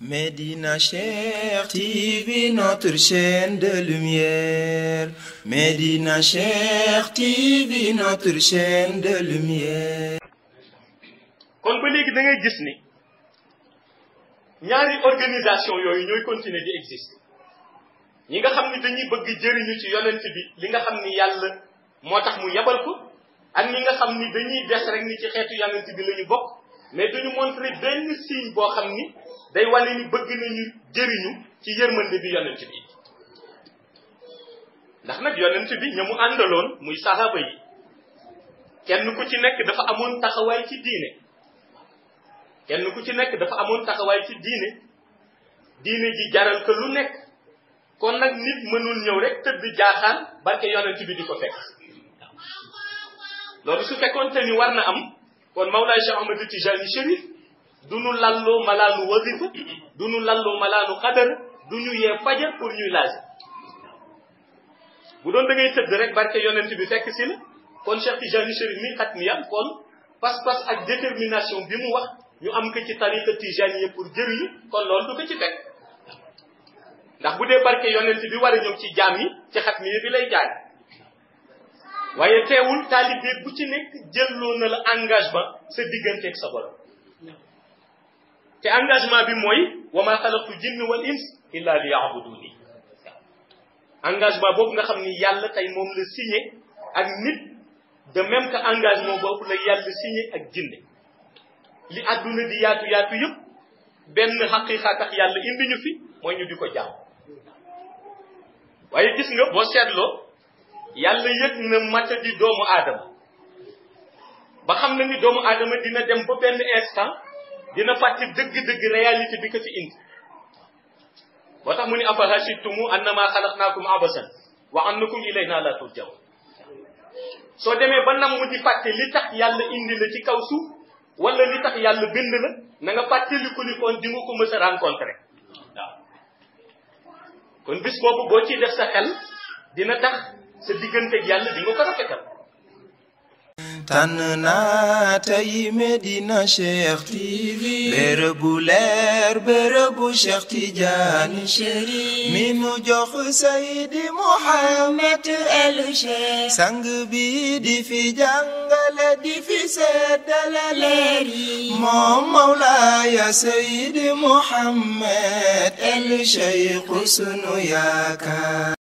Médina Cheikh TV, notre chaîne de lumière. Médina Cheikh TV, notre chaîne de lumière. kon ba léegi da ngay gis ni ñaari organisation yooyu ñooy continuer di exister ñi nga xam ni dañuy bëgg jëriñu ci yonent bi li nga xam ni yàlla moo tax mu yabal ko ak ñi nga xam ni dañuy des rek ni ci xeetu yonent bi la ñu bokk mais duñu montrer benn signe boo xam ni day wane ni bëgg nañu jëriñu ci yërmande bi yonent bi ndax nag yonent bi ña mu àndaloon muy sahaba yi kenn ku ci nekk dafa amoon taxawaay ci diine kenn ku ci nekk dafa amoon taxawaay ci diine ji jaral ko lu nekk kon nag nit mënul ñëw rek tëdd jaaxaan barke yonent bi di ko fekk loolu su fekkoon te ni war na am kon Mawlaay Cheikh Ahmadou Tijani Chérif du nu lalloo malaanu wasifa du nu lalloo malaanu xadar du ñu yee fajar pour ñuy laaj bu doon da ngay tëdd rek barke yonent bi fekk si la kon Cheikh Tijani Chérif mi xatmiyam kon pas-pas ak détermination bi mu wax ñu am ko ci tariqa tijaniya pour jëriñu kon loolu du ko ci fekk ndax bu dee barke yonent bi war a ñëw ci jaam yi ci xatmiya bi lay jaay waaye teewul taalibe bu ci nekk jëlloo na la engagement sa digganteeg sa borom te engagement bi mooy wa ma xalaqtu jinna wal ins illa li yaabuduni engagement boobu nga xam ni yàlla tey moom la signé ak nit de même que engagement boobu la yàlla signé ak jinne li àdduna di yaatu yaatu yëpp benn xaqiiqa tax yàlla indi ñu fi mooy ñu di ko jaam waaye gis nga boo seetloo yàlla yëg na mata di doomu aadama ba xam na ni doomu aadama dina dem ba benn instant dina fàtte dëgg-dëgg réalité bi ko fi indi moo tax mu ni afa hasibtumu annama xalaqnaakum abasan wa annakum ilayna la turjaun soo demee ba nam mu di fàtte li tax yàlla indi la ci kaw suuf wala li tax yàlla bind la na nga fàttaliku ni kon di nga ko mës a rencontré waaw kon bis boobu boo ciy def sa xel dina tax sa digganteeg yàlla di nga ko rafetal tànn naa tey Médina Cheikh TV bërëbu leer bërëbu Cheikh Tidiane Chérif mi nu jox Seydi Mouhamed El Cheikh sang bi di fi jàngale di fi seddale leer yi moom Mawlaaya Seydi Mouhamed El Cheikh sunu yaakaar